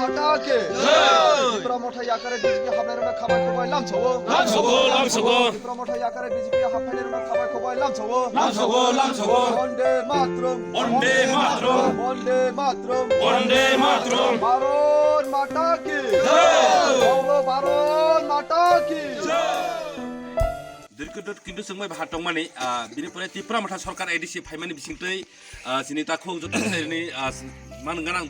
মাতাকে ত্রিপুরা মঠাই আকারে বিজেপি হাবনারমা খাবাই খবাই লামছাও ত্রিপুরা মঠাই আকারে বিজেপি হাবনারমা খাবাই খবাই লামছাও বন্দে মাতরম ভারত মাতা কি ভারত মাতা কি Dirkudut kintu sengmai bahatong mani bini pore tipra mata sarkar edisi faimani bisingtei sini takho joto ni man ganang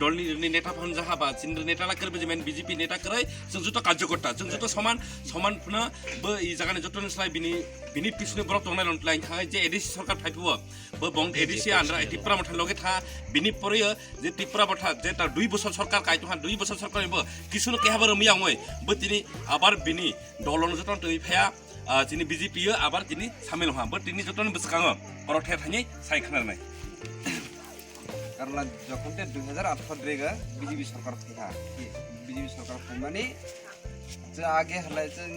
dol ni neta phon jaha ba sindr neta la kerbe jemen BJP neta krai जों joto karjokorta जों joto समान puna bo I jagane joto nslai bini pisne borok tongnai lontlai thai je edisi sarkar phaibo bo bong edisi andra tipra mata loge tha bini pore je tipra mata je ta 2 বছর সরকার কাইতো ha 2 বছর সরকার bo kisunu kehabar miyangoi bo tini abar bini dolon joto tei phaya जिनि BJP आबार जिनि सामिल हा but तिनि जतन बसकाङो परथे थाङै साइखानाय কারণ যখন 2018 রেগা বিজেপি সরকার থাকা বিজেপি সরকার মানে যে আগে হলাই जों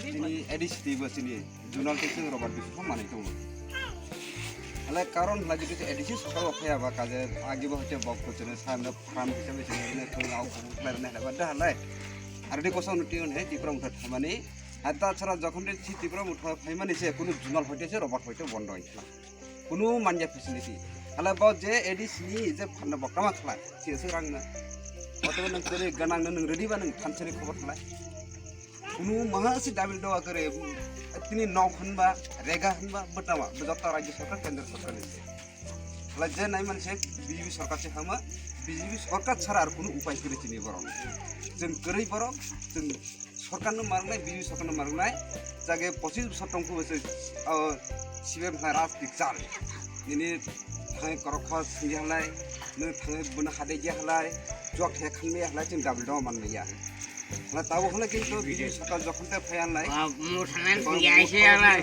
যিনি ADC বসিনি zonal technique Robert Bisu মানে দङ হলাই কারণ হলাই যদি এডিসি সরকার অফায়াবা কাজে আগে হতে বকচনে সামনে ফার্ম হিসাবে জেনে থङাও লারনে হলাই বাদা হলাই আর দি কোসাও নুটিও নে ত্রিপুরা মুঠা থামানি আর তাছাড়া যখন ত্রিপুরা মুঠা ফাইমানি সে কোনো জুনাল হইতেছে রবার্ট হইতে বন্ধ হইলা কোনো মানজা ফেসিলিটি আলা বাও যে এডিসি যে ফান্না বকামা খালা সেসে রাংনা অতবে নং করে গানাং নং রেডি বা নং থানছনি খবর খালা কোনো মাহাসি দাবিল দওয়া করে তিনি নও খনবা রেগা হনবা বটামা বজতা রাজ্য সরকার কেন্দ্র সরকার নিছে আলা যে নাই মানসে বিজেপি সরকার সে হামা বিজেপি সরকার ছাড়া আর কোনো উপায় করে চিনি বরং जों গরই বরং जों সরকারনো মারনাই বিজেপি সরকারনো মারনাই জাগে 25 বছর টংকু বসে সিবেম রাজনীতি চাল ini thang korokha singi halai ne thang bun hade ge halai jok he khanme halai tin double do man ya hala taw hole kintu biji sakal jokhon te phayan lai muthanan singi aise halai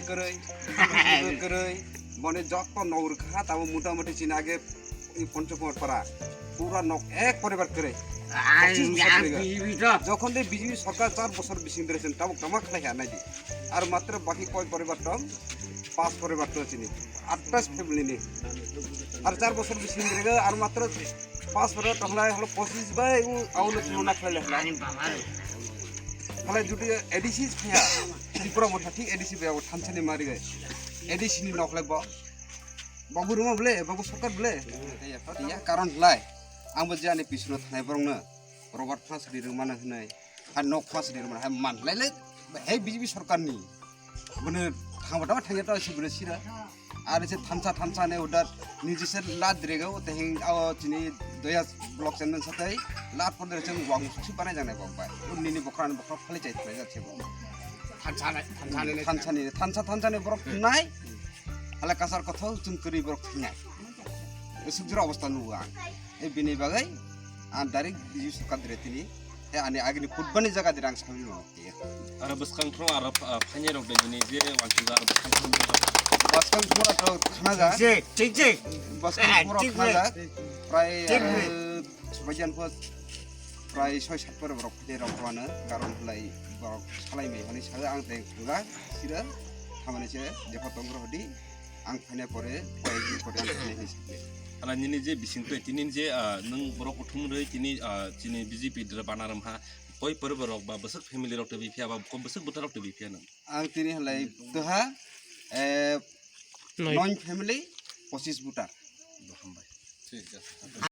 koroi bone jok to nour kha taw muta muti chin age পঞ্চকুমার পাড়া পুরা knock এক পরিবার করে যখন দে BJP সরকার 4 বছর বিসিং ধরেছেন তাও কামা খালাই নাই দি আর মাত্র বাকি কয় পরিবার টম 5 পরিবার তো চিনি 28 ফ্যামিলি নি আর 4 বছর বিসিং ধরে আর মাত্র 5 পরিবার টহলাই হলো 25 বাই ও আউলো চুনা খাইলে হলাই যদি এডিসি ফায়া ত্রিপুরা মধ্যে ঠিক এডিসি বেও থানছনি মারি গে এডিসি নি নকলাই বাবু রুমা বলে বাবু সরকার বলে ইয়া কারণ লাই आंबो जाने पिसनो थानाय बरंनो रबार्ट फास दिरमाना होनाय आर नक फास दिरमाना हा मानलायले हे बिजेपि सरकारनि बने थांबाटा थांगेटा सिबुले सिरा आर से थानसा ने उदार निजिसे ला द्रेगाव तेहिं आ चिनि दया ब्लक चेनमेन साथै ला पदर जों वांग सुसि बानाय जानाय बाय उननि बखरा फालि जाय जाथेबो थानसानि बरक नाय आला कासार कथा जों करि बरक थांनाय सुजुरा अवस्था नुवा ए बिनि बागै आं डाइरेक्ट बिजु सरकार दिरेतिनि ए आनि आगनि फुटबलनि जागा दिरां सामि नो आरो बसकांथ्र आरो फाइने रक दिनि जे वानसिगा आरो बसकांथ्र तो खाना जा ठीक बसकांथ्र खाना जा प्राय सबायजान फो प्राय 6-7 पर बरक दे रकवानो गारन हलाई बरक सालायमै हनि सागा आं ते खुगा सिरा खामानिसे जेफा तंग्र हदि आं फाइने परे पयजि परे आं फाइने हिसाबै ala nini je bisingto tinin je nung borok uthum rei tini chini BJP dra banaram ha koi porborok ba besek family rok to bifia ba kom besek butar rok to bifia nang ang tini halai to ha 9 family 25 butar ঠিক আছে